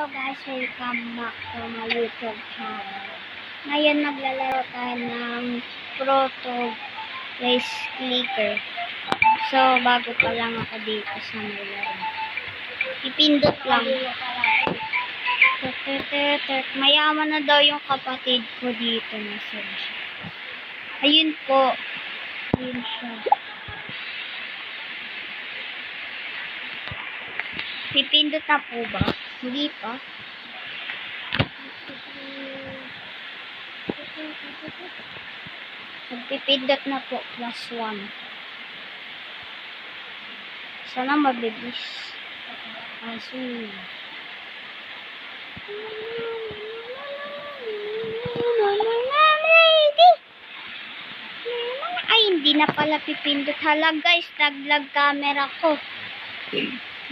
Hello guys, welcome back to my YouTube channel. Ngayon maglalaro tayo ng Proto Race Clicker. So, bago pa lang ako dito sa may laro. Ipindot lang. Mayaman na daw yung kapatid ko dito na siya. Ayun po. Ayun siya. Pipindot na po ba? Hindi pa. Nagpipindot na po. +1. Sana mabilis. Aso. Ay, hindi na pala pipindot. Hala guys, nag-lag camera ko.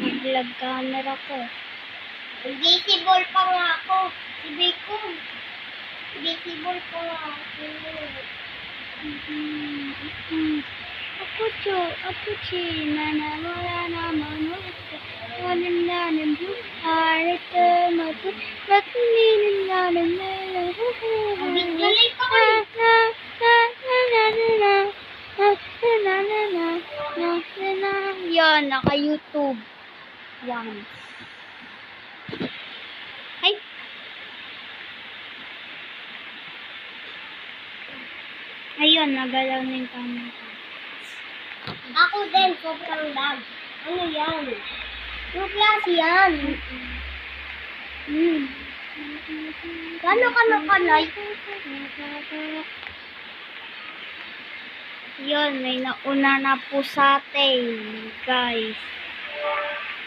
Nag-lag camera ko. Invisible pa nga ako. Sabi ko. Invisible pa nga ako. Apuchi, nanamura naman ulit. Walang buhay ito matut. Natulinin namin na. Abiglalay pa kayo. Yan, naka-YouTube. Once. Ay! Ayun, nagalaw na yung camera. Ako din, sobrang lag. Ano yan? Yung klase yan. Gano'n ka nakalay? Yun, may nauna na po sa atin, guys.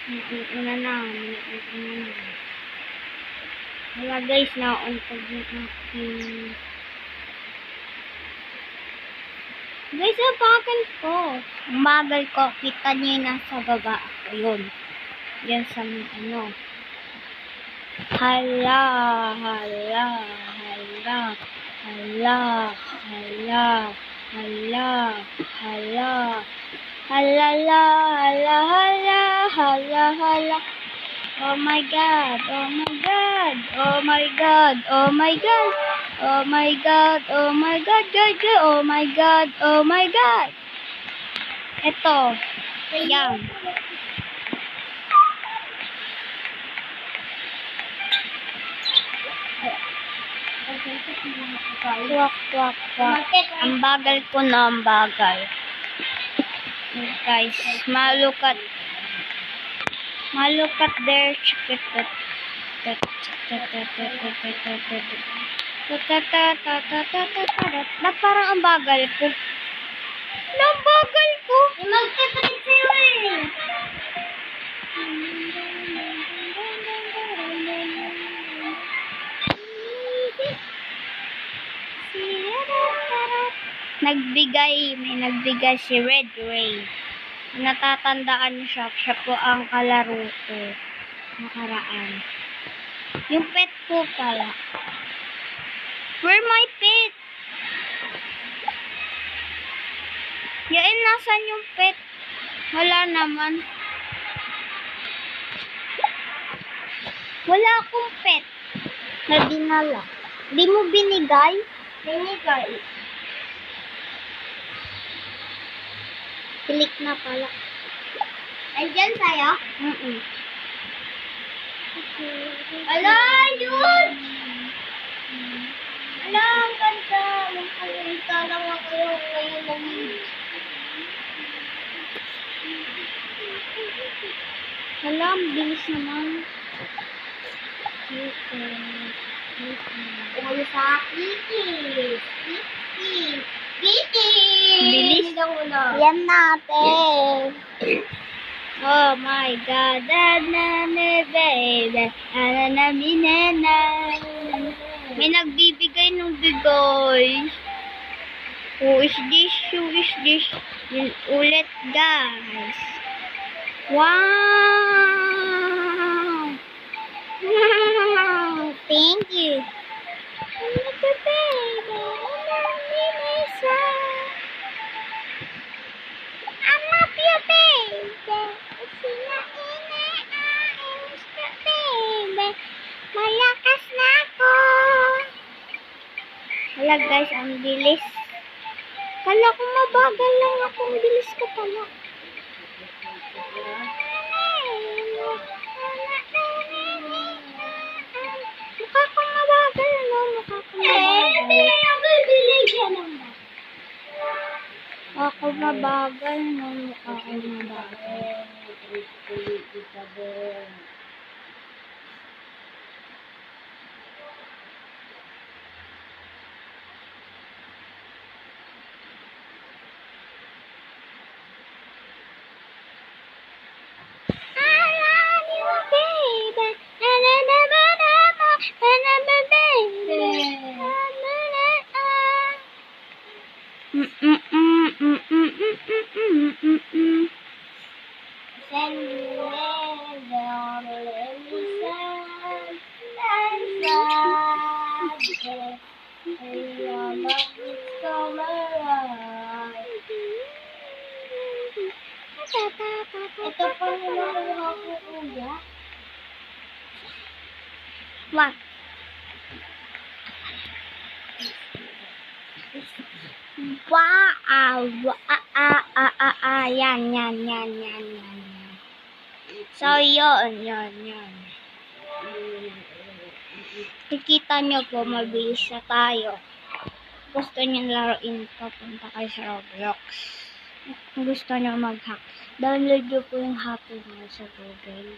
Nauna na. Wala guys, nauntag yung aking... Guys, ang bagal ko. Ang bagal ko, kita nyo yung nasa baba ako. Yun. Yan sa ano. Hala. Oh my God. Ito. Yan. Tuwak. Ang bagal ko na, ang bagal. Guys, look at there. Parang ang bagal ko. Magte-trip sa'yo eh. May nagbigay si Red Ray. Natatandaan siya po ang kalaro ko nakaraan. Yung pet ko pala. Where my pet? Yain, nasan yung pet? Wala naman. Wala akong pet na dinala. Di mo binigay? Binigay. Click na pala. Andyan sa'yo? Ala, yun! Ala, ang ganda. Magkalita lang ako yung ngayon ng Ala, bilis naman. Ulo sa kikis. Bilis ng ulo. Yan natin. Oh my God, baby. May nagbibigay ng bigay. Who is this? Yun ulit, guys. Wow! Thank you. I love you, baby. pala guys, ang bilis. Kala ko mabagal lang ako, ang bilis ko pala. Mukha kong mabagal, no? Mukha kong mabagal. Ako mabagal, no? Mukha kong mabagal. Ito pa nakuha ko, kuya. What? Wow! Yan. So, yun. Kikita nyo po, mabilis na tayo. Gusto nyo laruin ito, punta kayo sa Roblox. Kung gusto nyo mag-hack, download nyo po yung Happy Meal sa Google.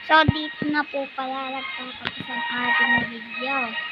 So, dito na po pala nagtatapos ang ating video.